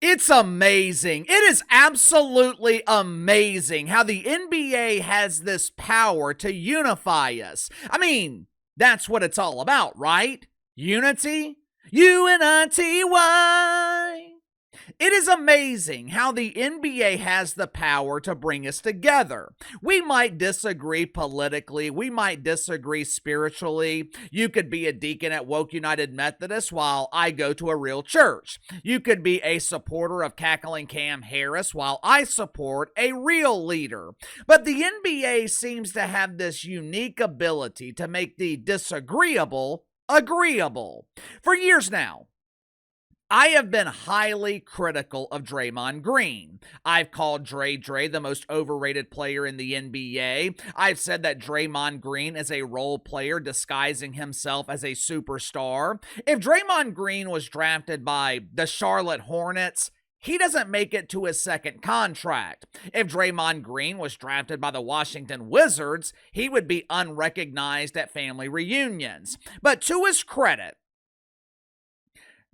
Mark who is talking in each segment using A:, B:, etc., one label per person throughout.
A: It's amazing. It is absolutely amazing how the NBA has this power to unify us. I mean, that's what it's all about, right? Unity? UNITY. It is amazing how the NBA has the power to bring us together. We might disagree politically, we might disagree spiritually. You could be a deacon at Woke United Methodist while I go to a real church. You could be a supporter of cackling Cam Harris while I support a real leader. But the NBA seems to have this unique ability to make the disagreeable agreeable. For years now, I have been highly critical of Draymond Green. I've called Dre the most overrated player in the NBA. I've said that Draymond Green is a role player disguising himself as a superstar. If Draymond Green was drafted by the Charlotte Hornets, he doesn't make it to his second contract. If Draymond Green was drafted by the Washington Wizards, he would be unrecognized at family reunions. But to his credit,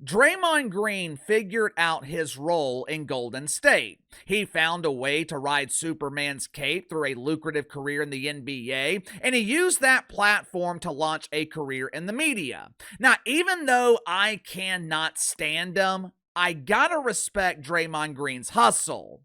A: Draymond Green figured out his role in Golden State. He found a way to ride Superman's cape through a lucrative career in the NBA, and he used that platform to launch a career in the media. Now, even though I cannot stand him, I gotta respect Draymond Green's hustle.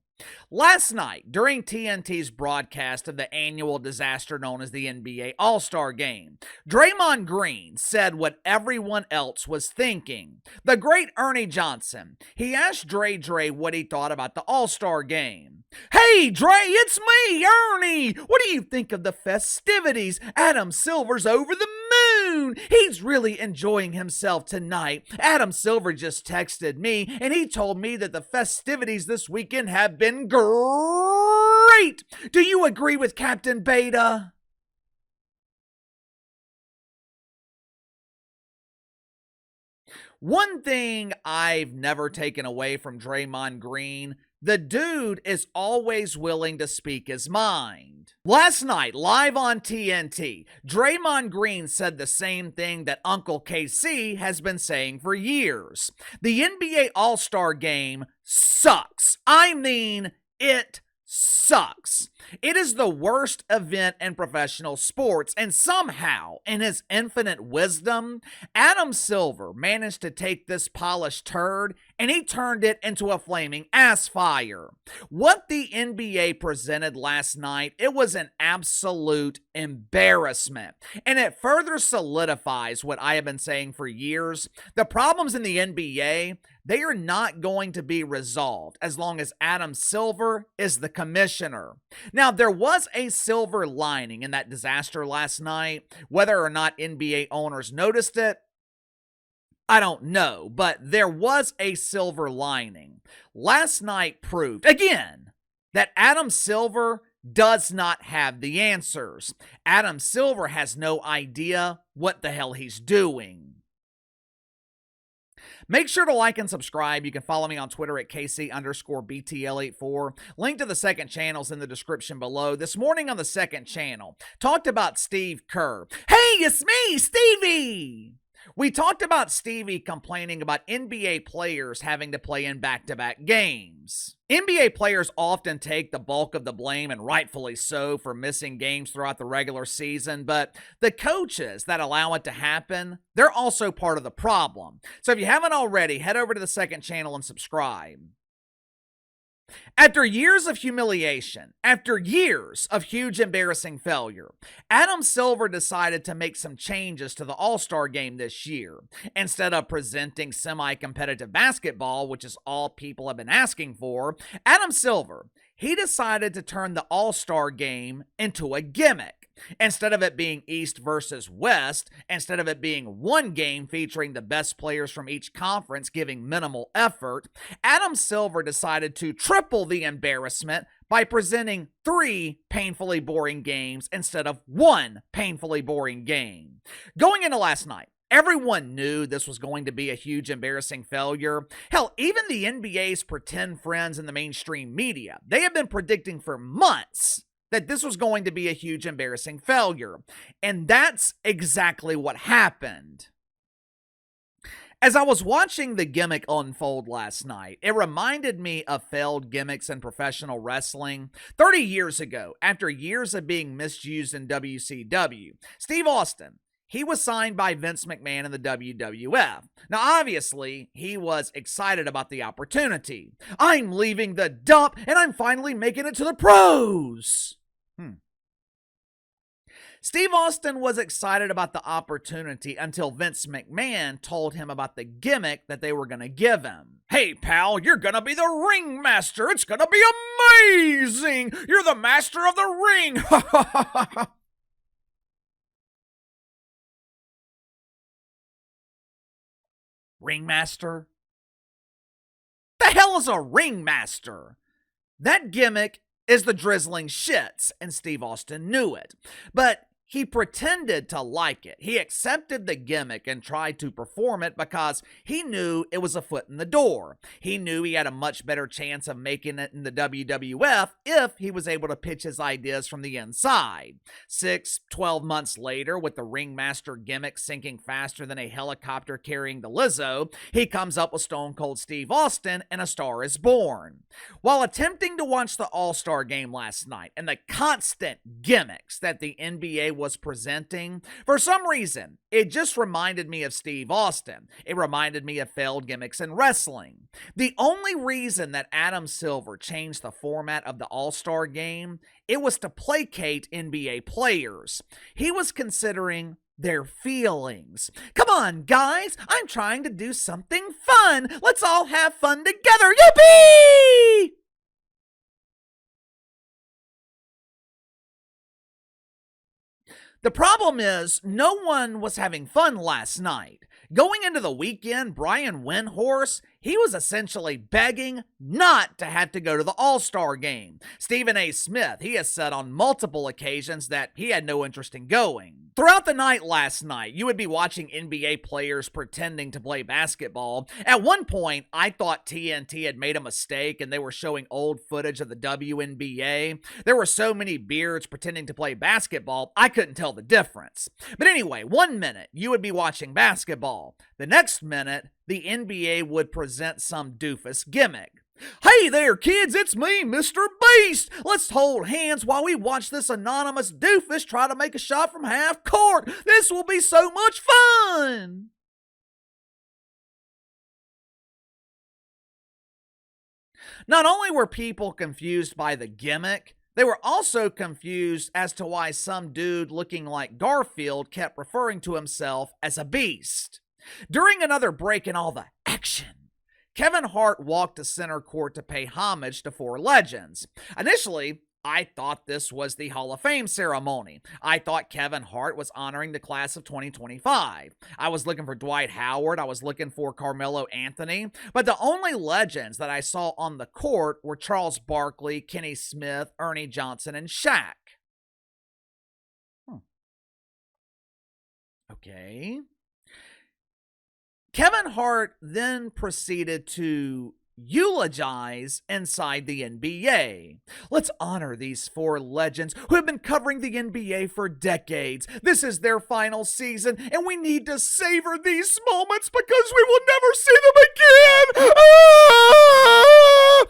A: Last night, during TNT's broadcast of the annual disaster known as the NBA All-StarGame, Draymond Green said what everyone else was thinking. The great Ernie Johnson, he asked Dre what he thought about the All-Star Game. "Hey, Dre, it's me, Ernie! What do you think of the festivities? Adam Silver's over the moon! He's really enjoying himself tonight. Adam Silver just texted me, and he told me that the festivities this weekend have been great! Do you agree with Captain Beta?" One thing I've never taken away from Draymond Green, the dude is always willing to speak his mind. Last night, live on TNT, Draymond Green said the same thing that Uncle KC has been saying for years. The NBA All-Star Game sucks. I mean, it sucks. It is the worst event in professional sports, and somehow, in his infinite wisdom, Adam Silver managed to take this polished turd and he turned it into a flaming ass fire. What the NBA presented last night, it was an absolute embarrassment, and it further solidifies what I have been saying for years. The problems in the NBA, they are not going to be resolved as long as Adam Silver is the commissioner. Now, there was a silver lining in that disaster last night. Whether or not NBA owners noticed it, I don't know, but there was a silver lining. Last night proved, again, that Adam Silver does not have the answers. Adam Silver has no idea what the hell he's doing. Make sure to like and subscribe. You can follow me on Twitter at KC_BTL84. Link to the second channel's in the description below. This morning on the second channel, talked about Steve Kerr. Hey, it's me, Stevie! We talked about Stevie complaining about NBA players having to play in back-to-back games. NBA players often take the bulk of the blame, and rightfully so, for missing games throughout the regular season, but the coaches that allow it to happen, they're also part of the problem. So if you haven't already, head over to the second channel and subscribe. After years of humiliation, after years of huge embarrassing failure, Adam Silver decided to make some changes to the All-Star Game this year. Instead of presenting semi-competitive basketball, which is all people have been asking for, Adam Silver, he decided to turn the All-Star Game into a gimmick. Instead of it being East versus West, instead of it being one game featuring the best players from each conference giving minimal effort, Adam Silver decided to triple the embarrassment by presenting 3 painfully boring games instead of 1 painfully boring game. Going into last night, everyone knew this was going to be a huge embarrassing failure. Hell, even the NBA's pretend friends in the mainstream media, they have been predicting for months that this was going to be a huge embarrassing failure. And that's exactly what happened. As I was watching the gimmick unfold last night, it reminded me of failed gimmicks in professional wrestling. 30 years ago, after years of being misused in WCW, Steve Austin, he was signed by Vince McMahon in the WWF. Now, obviously, he was excited about the opportunity. I'm leaving the dump and I'm finally making it to the pros. Steve Austin was excited about the opportunity until Vince McMahon told him about the gimmick that they were going to give him. Hey, pal, you're going to be the ringmaster. It's going to be amazing. You're the master of the ring. Ringmaster? The hell is a ringmaster? That gimmick is the drizzling shits, and Steve Austin knew it. But he pretended to like it. He accepted the gimmick and tried to perform it because he knew it was a foot in the door. He knew he had a much better chance of making it in the WWF if he was able to pitch his ideas from the inside. 12 months later, with the ringmaster gimmick sinking faster than a helicopter carrying the Lizzo, he comes up with Stone Cold Steve Austin and A Star Is Born. While attempting to watch the All-Star Game last night and the constant gimmicks that the NBA was presenting, for some reason, it just reminded me of Steve Austin. It reminded me of failed gimmicks in wrestling. The only reason that Adam Silver changed the format of the All-Star Game, it was to placate NBA players. He was considering their feelings. Come on, guys, I'm trying to do something fun. Let's all have fun together. Yippee! The problem is, no one was having fun last night. Going into the weekend, Brian Windhorse, he was essentially begging not to have to go to the All-Star Game. Stephen A. Smith, he has said on multiple occasions that he had no interest in going. Throughout the night last night, you would be watching NBA players pretending to play basketball. At one point, I thought TNT had made a mistake and they were showing old footage of the WNBA. There were so many beards pretending to play basketball, I couldn't tell the difference. But anyway, 1 minute, you would be watching basketball. The next minute, the NBA would present some doofus gimmick. Hey there, kids, it's me, Mr. Beast. Let's hold hands while we watch this anonymous doofus try to make a shot from half court. This will be so much fun. Not only were people confused by the gimmick, they were also confused as to why some dude looking like Garfield kept referring to himself as a beast. During another break in all the action, Kevin Hart walked to center court to pay homage to four legends. Initially, I thought this was the Hall of Fame ceremony. I thought Kevin Hart was honoring the class of 2025. I was looking for Dwight Howard. I was looking for Carmelo Anthony. But the only legends that I saw on the court were Charles Barkley, Kenny Smith, Ernie Johnson, and Shaq. Okay. Kevin Hart then proceeded to eulogize inside the NBA. Let's honor these four legends who have been covering the NBA for decades. This is their final season, and we need to savor these moments because we will never see them again. Ah!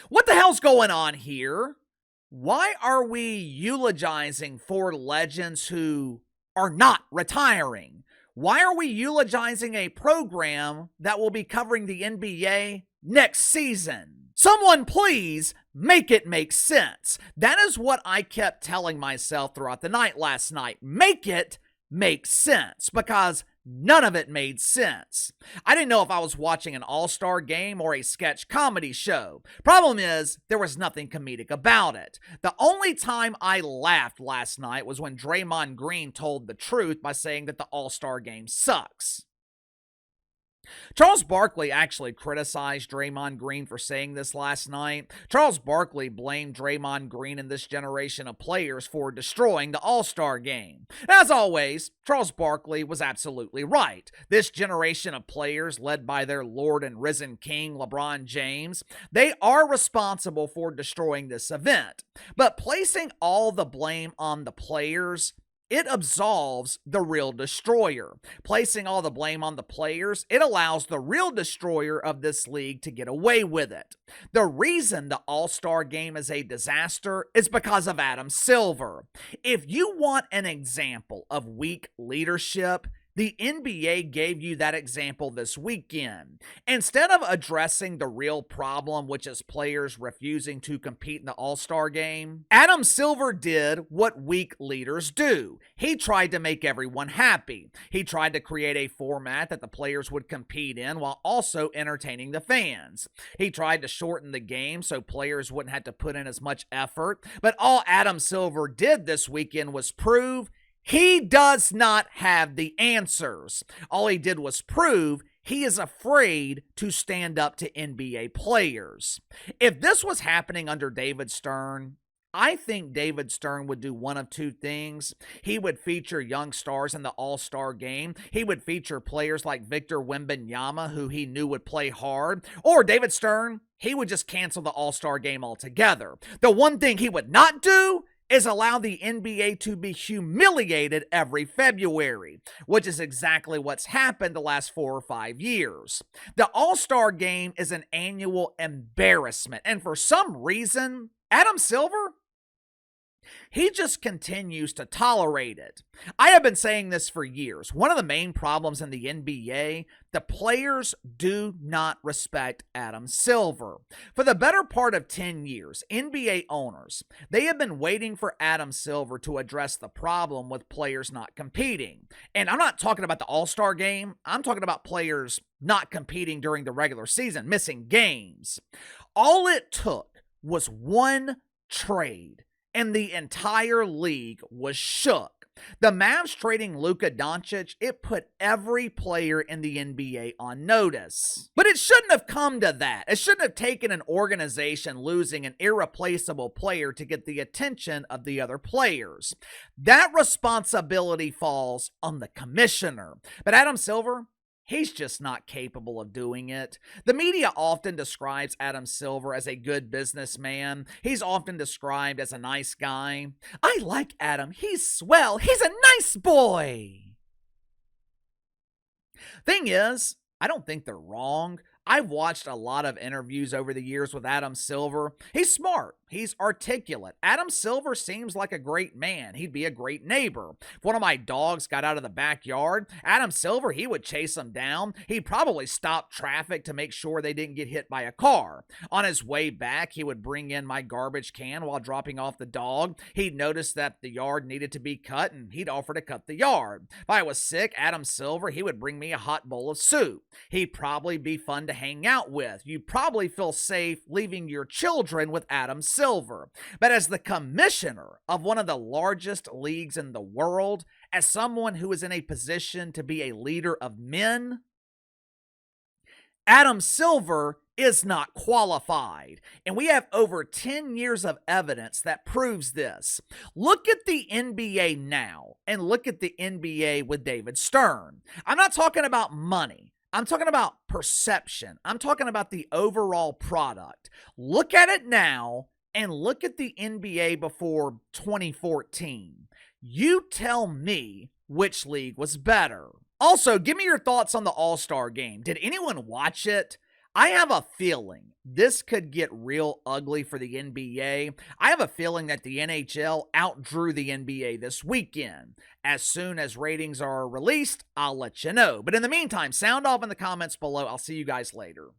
A: What the hell's going on here? Why are we eulogizing four legends who are not retiring? Why are we eulogizing a program that will be covering the NBA next season? Someone please make it make sense. That is what I kept telling myself throughout the night last night. Make it make sense, because none of it made sense. I didn't know if I was watching an all-star game or a sketch comedy show. Problem is, there was nothing comedic about it. The only time I laughed last night was when Draymond Green told the truth by saying that the all-star game sucks. Charles Barkley actually criticized Draymond Green for saying this last night. Charles Barkley blamed Draymond Green and this generation of players for destroying the All-Star Game. As always, Charles Barkley was absolutely right. This generation of players, led by their Lord and risen King, LeBron James, they are responsible for destroying this event. But placing all the blame on the players, it absolves the real destroyer. Placing all the blame on the players, it allows the real destroyer of this league to get away with it. The reason the All-Star Game is a disaster is because of Adam Silver. If you want an example of weak leadership, the NBA gave you that example this weekend. Instead of addressing the real problem, which is players refusing to compete in the All-Star Game, Adam Silver did what weak leaders do. He tried to make everyone happy. He tried to create a format that the players would compete in while also entertaining the fans. He tried to shorten the game so players wouldn't have to put in as much effort. But all Adam Silver did this weekend was prove he does not have the answers. All he did was prove he is afraid to stand up to NBA players. If this was happening under David Stern, I think David Stern would do one of two things. He would feature young stars in the All-Star Game. He would feature players like Victor Wembanyama, who he knew would play hard. Or David Stern, he would just cancel the All-Star Game altogether. The one thing he would not do is allow the NBA to be humiliated every February, which is exactly what's happened the last 4 or 5 years. The All-Star Game is an annual embarrassment, and for some reason, Adam Silver, he just continues to tolerate it. I have been saying this for years. One of the main problems in the NBA, the players do not respect Adam Silver. For the better part of 10 years, NBA owners, they have been waiting for Adam Silver to address the problem with players not competing. And I'm not talking about the All-Star Game. I'm talking about players not competing during the regular season, missing games. All it took was one trade, and the entire league was shook. The Mavs trading Luka Doncic, it put every player in the NBA on notice. But it shouldn't have come to that. It shouldn't have taken an organization losing an irreplaceable player to get the attention of the other players. That responsibility falls on the commissioner. But Adam Silver, he's just not capable of doing it. The media often describes Adam Silver as a good businessman. He's often described as a nice guy. I like Adam. He's swell. He's a nice boy. Thing is, I don't think they're wrong. I've watched a lot of interviews over the years with Adam Silver. He's smart. He's articulate. Adam Silver seems like a great man. He'd be a great neighbor. If one of my dogs got out of the backyard, Adam Silver, he would chase them down. He'd probably stop traffic to make sure they didn't get hit by a car. On his way back, he would bring in my garbage can while dropping off the dog. He'd notice that the yard needed to be cut, and he'd offer to cut the yard. If I was sick, Adam Silver, he would bring me a hot bowl of soup. He'd probably be fun to hang out with. You'd probably feel safe leaving your children with Adam Silver. But as the commissioner of one of the largest leagues in the world, as someone who is in a position to be a leader of men, Adam Silver is not qualified. And we have over 10 years of evidence that proves this. Look at the NBA now and look at the NBA with David Stern. I'm not talking about money. I'm talking about perception. I'm talking about the overall product. Look at it now and look at the NBA before 2014. You tell me which league was better. Also, give me your thoughts on the All-Star Game. Did anyone watch it? I have a feeling this could get real ugly for the NBA. I have a feeling that the NHL outdrew the NBA this weekend. As soon as ratings are released, I'll let you know. But in the meantime, sound off in the comments below. I'll see you guys later.